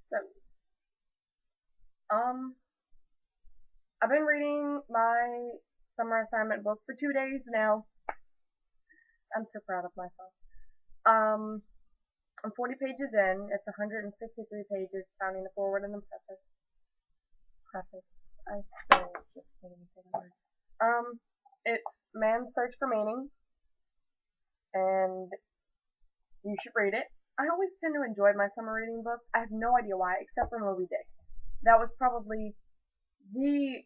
So, um, I've been reading my summer assignment book for 2 days now. I'm so proud of myself. Um, I'm 40 pages in. It's 163 pages, counting the forward and the preface. Preface. I still just can't even say that word. It's Man's Search for Meaning, and you should read it. I always tend to enjoy my summer reading books. I have no idea why, except for Moby Dick. That was probably the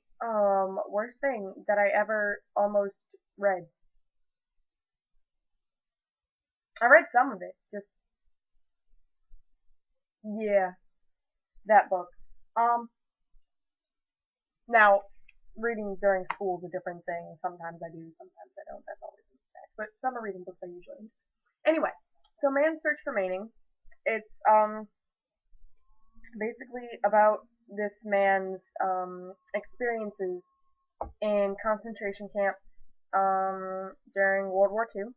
worst thing that I ever almost read. I read some of it, just yeah, that book. Um, Now reading during school is a different thing. Sometimes I do, sometimes I don't. That's always a mistake. But summer reading books I usually enjoy. Anyway, so Man's Search for Meaning. It's basically about this man's experiences in concentration camp during World War II,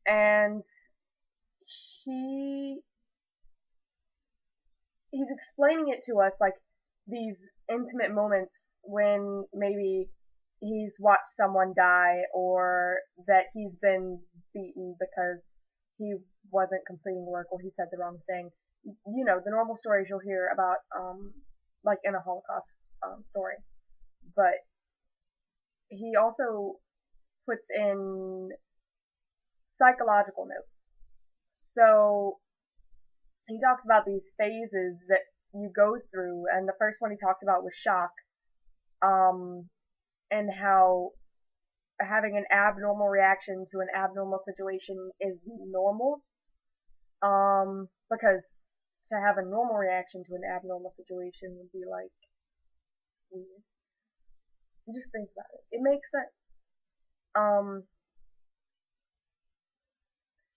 and he he's explaining it to us like these intimate moments when maybe he's watched someone die or that he's been beaten because he wasn't completing work or he said the wrong thing. You know, the normal stories you'll hear about like in a Holocaust story. But he also puts in psychological notes. So he talks about these phases that you go through, and the first one he talked about was shock, um, and how having an abnormal reaction to an abnormal situation is normal, because to have a normal reaction to an abnormal situation would be like weird. Just think about it. It makes sense. Um,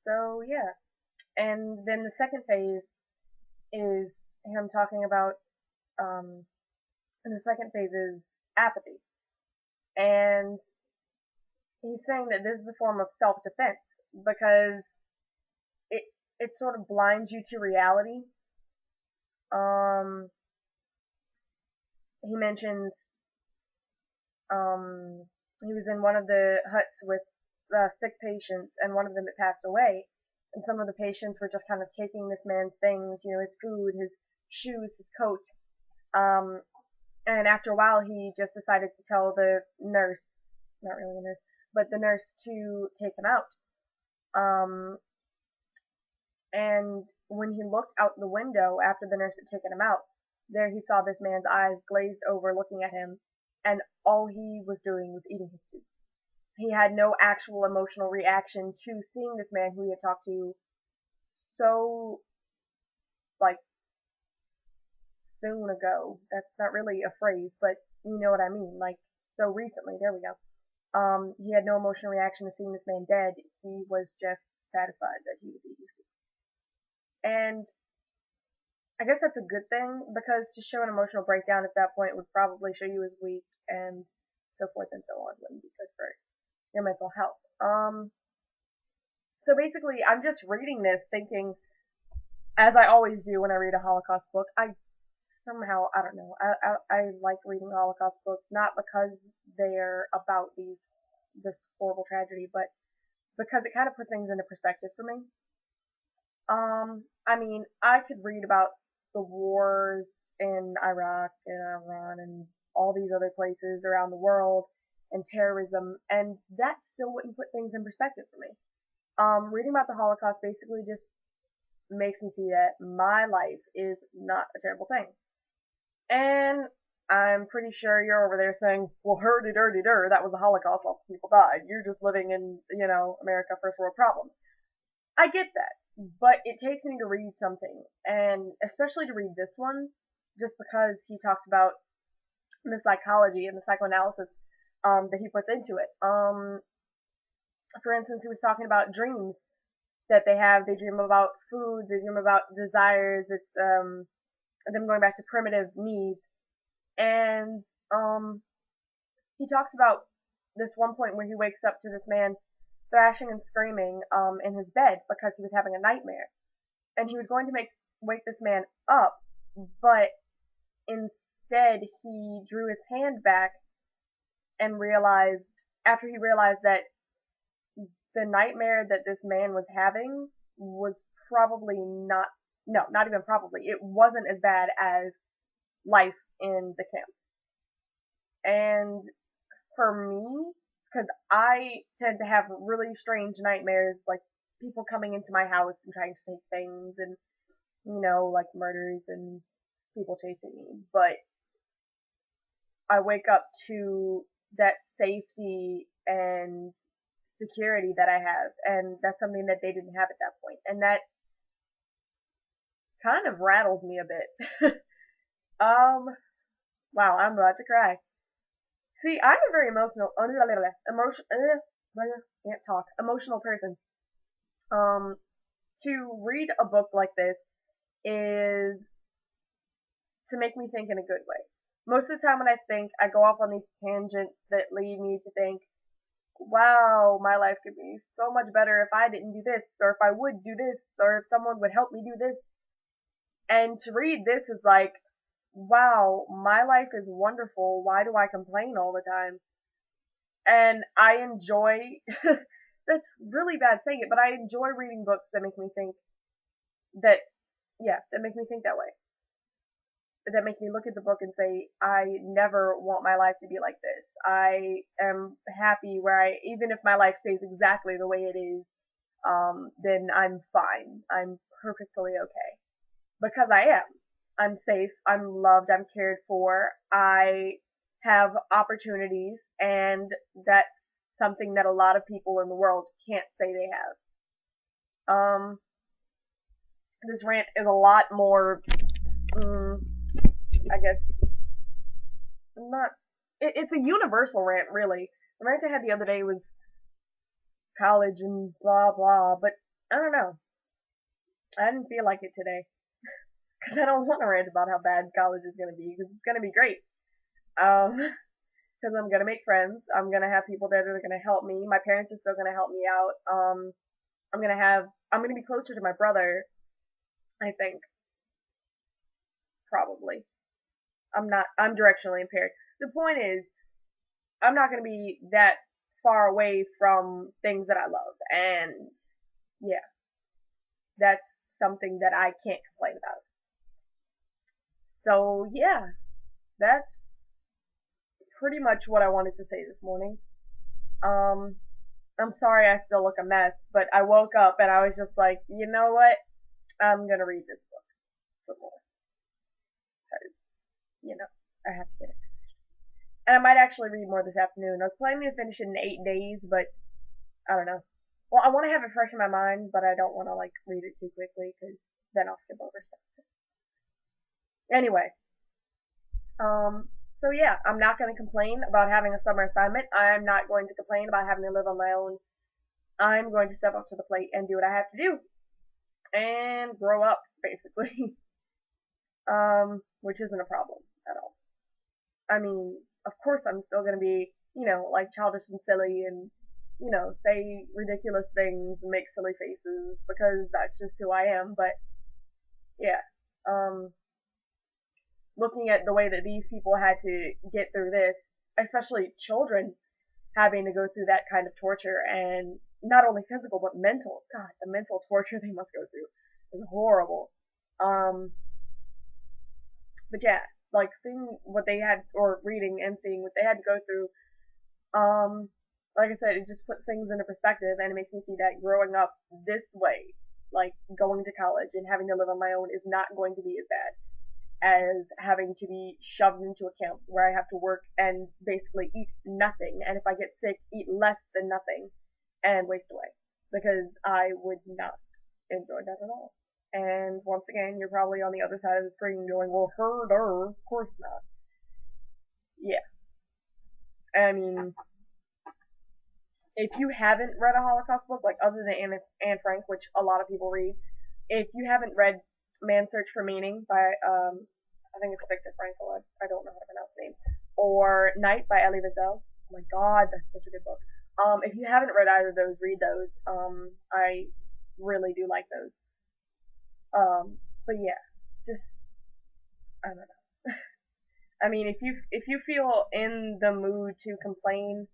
so yeah, and then the second phase is him talking about, um, and the second phase is apathy, and he's saying that this is a form of self-defense because it it sort of blinds you to reality. Um, he mentions he was in one of the huts with sick patients, and one of them had passed away, and some of the patients were just kind of taking this man's things, you know, his food, his shoes, his coat. Um, and after a while, he just decided to tell the nurse, not really a nurse, but the nurse to take him out. Um, And when he looked out the window after the nurse had taken him out, there he saw this man's eyes glazed over looking at him, and all he was doing was eating his soup. He had no actual emotional reaction to seeing this man who he had talked to so, like, soon ago. That's not really a phrase, but you know what I mean. Like, so recently. There we go. He had no emotional reaction to seeing this man dead. He was just satisfied that he was eating soup. And I guess that's a good thing because to show an emotional breakdown at that point would probably show you as weak and so forth and so on. Wouldn't be good for your mental health. So basically, I'm just reading this thinking, as I always do when I read a Holocaust book, I somehow, I don't know, I like reading Holocaust books, not because they're about this horrible tragedy, but because it kind of puts things into perspective for me. I mean, I could read about the wars in Iraq and Iran and all these other places around the world and terrorism, and that still wouldn't put things in perspective for me. Reading about the Holocaust basically just makes me see that my life is not a terrible thing. And I'm pretty sure you're over there saying, well, hurdy-durdy-dur, that was the Holocaust, lots of people died. You're just living in, you know, America, first world problems. I get that, but it takes me to read something, and especially to read this one, just because he talks about the psychology and the psychoanalysis that he puts into it. For instance, he was talking about dreams that they have. They dream about food, they dream about desires. It's them going back to primitive needs, and he talks about this one point where he wakes up to this man thrashing and screaming in his bed because he was having a nightmare, and he was going to make wake this man up, but instead he drew his hand back and realized, after he realized that the nightmare that this man was having was probably not, no, not even probably, it wasn't as bad as life in the camp. And for me, because I tend to have really strange nightmares, like people coming into my house and trying to take things, and like murders and people chasing me. But I wake up to that safety and security that I have, and that's something that they didn't have at that point, and that kind of rattles me a bit. um, wow, I'm about to cry. See, I'm a very can't talk, emotional person. Um, to read a book like this is to make me think in a good way. Most of the time when I think, I go off on these tangents that lead me to think, wow, my life could be so much better if I didn't do this, or if I would do this, or if someone would help me do this. And to read this is like, wow, my life is wonderful. Why do I complain all the time? And I enjoy, that's really bad saying it, but I enjoy reading books that make me think that, yeah, that make me think that way. That make me look at the book and say, I never want my life to be like this. I am happy where even if my life stays exactly the way it is, then I'm fine. I'm perfectly okay. Because I am. I'm safe. I'm loved. I'm cared for. I have opportunities, and that's something that a lot of people in the world can't say they have. This rant is a lot more, I guess, not, it's a universal rant, really. The rant I had the other day was college and blah blah, but I don't know. I didn't feel like it today. Because I don't want to rant about how bad college is going to be, because it's going to be great. Because I'm going to make friends. I'm going to have people that are going to help me. My parents are still going to help me out. I'm going to be closer to my brother, I think. Probably. I'm directionally impaired. The point is, I'm not going to be that far away from things that I love. And yeah, that's something that I can't complain about. So yeah, that's pretty much what I wanted to say this morning. Um, I'm sorry I still look a mess, but I woke up and I was just like, you know what? I'm gonna read this book some more. Because, I have to get it. And I might actually read more this afternoon. I was planning to finish it in 8 days, but I don't know. Well, I want to have it fresh in my mind, but I don't want to, read it too quickly, because then I'll skip over stuff. Anyway, so yeah, I'm not going to complain about having a summer assignment. I'm not going to complain about having to live on my own. I'm going to step up to the plate and do what I have to do. And grow up, basically. Which isn't a problem at all. I mean, of course I'm still gonna be, childish and silly and, say ridiculous things and make silly faces because that's just who I am, but yeah. Looking at the way that these people had to get through this, especially children having to go through that kind of torture, and not only physical but mental. God, the mental torture they must go through is horrible. Um, but yeah, seeing what they had, or reading and seeing what they had to go through, like I said, it just puts things into perspective, and it makes me see that growing up this way, like going to college and having to live on my own, is not going to be as bad as having to be shoved into a camp where I have to work and basically eat nothing, and if I get sick, eat less than nothing and waste away, because I would not enjoy that at all. And once again, you're probably on the other side of the screen going, well, herder, of course not. Yeah. I mean, if you haven't read a Holocaust book, other than Anne Frank, which a lot of people read, if you haven't read Man's Search for Meaning by, I think it's Viktor Frankl, I don't know how to pronounce the name, or Night by Elie Wiesel. Oh my god, that's such a good book. If you haven't read either of those, read those. I really do like those. But yeah, just I don't know. I mean, if you feel in the mood to complain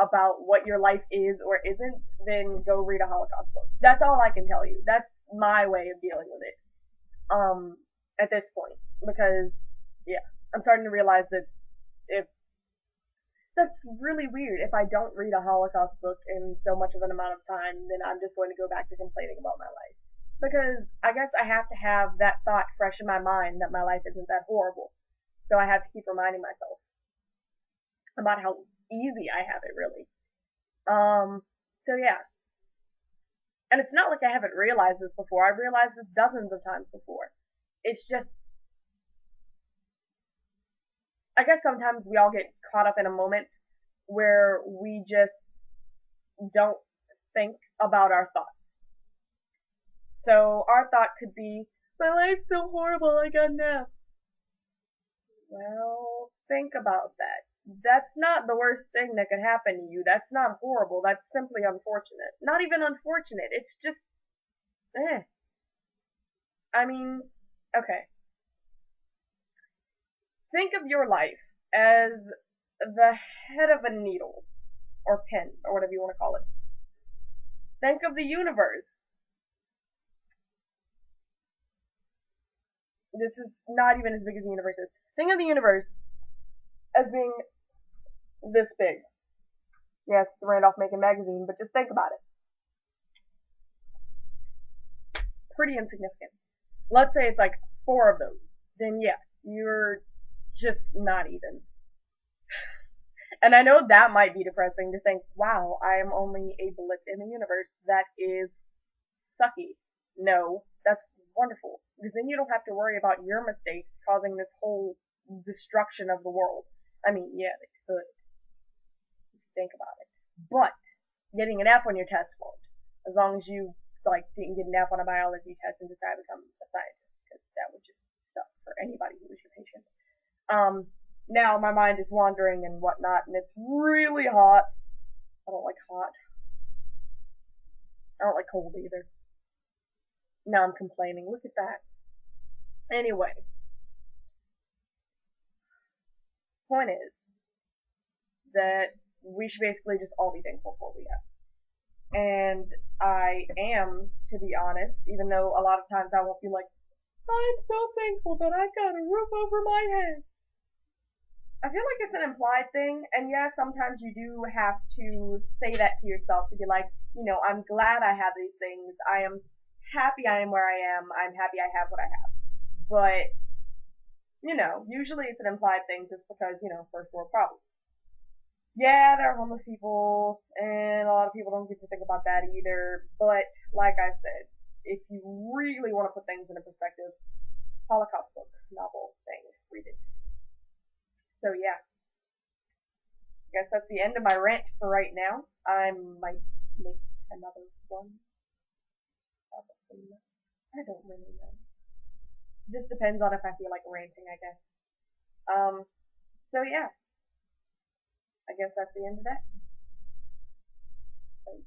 about what your life is or isn't, then go read a Holocaust book. That's all I can tell you. That's my way of dealing with it. At this point, because yeah, I'm starting to realize that if that's really weird. If I don't read a Holocaust book in so much of an amount of time, then I'm just going to go back to complaining about my life. Because I guess I have to have that thought fresh in my mind that my life isn't that horrible. So I have to keep reminding myself about how easy I have it, really. So yeah. And it's not like I haven't realized this before. I've realized this dozens of times before. It's just, I guess sometimes we all get caught up in a moment where we just don't think about our thoughts. So our thought could be, my life's so horrible, I got nap. Well, think about that. That's not the worst thing that could happen to you. That's not horrible. That's simply unfortunate. Not even unfortunate. It's just, eh. I mean, okay. Think of your life as the head of a needle, or pen, or whatever you want to call it. Think of the universe. This is not even as big as the universe is. Think of the universe as being this big. Yes, the Randolph Macon magazine, but just think about it. Pretty insignificant. Let's say it's like four of those. Then yeah, you're just not even. And I know that might be depressing to think, wow, I am only a blip in the universe. That is sucky. No, that's wonderful. Because then you don't have to worry about your mistakes causing this whole destruction of the world. I mean, yeah, they could. Think about it. But getting an F on your test won't. As long as you like didn't get an F on a biology test and decide to become a scientist, because that would just suck for anybody who was your patient. Now my mind is wandering and whatnot, and it's really hot. I don't like hot. I don't like cold either. Now I'm complaining. Look at that. Anyway, point is that we should basically just all be thankful for what we have. And I am, to be honest, even though a lot of times I won't be like, I'm so thankful that I got a roof over my head. I feel like it's an implied thing, and yeah, sometimes you do have to say that to yourself to be like, I'm glad I have these things. I am happy I am where I am. I'm happy I have what I have. But, usually it's an implied thing just because, first world problems. Yeah, there are homeless people, and a lot of people don't get to think about that either. But, like I said, if you really want to put things into perspective, Holocaust book, novel, thing, read it. So yeah, I guess that's the end of my rant for right now. I might make another one. Probably. I don't really know. Just depends on if I feel like ranting, I guess. Um, so yeah, I guess that's the end of that. So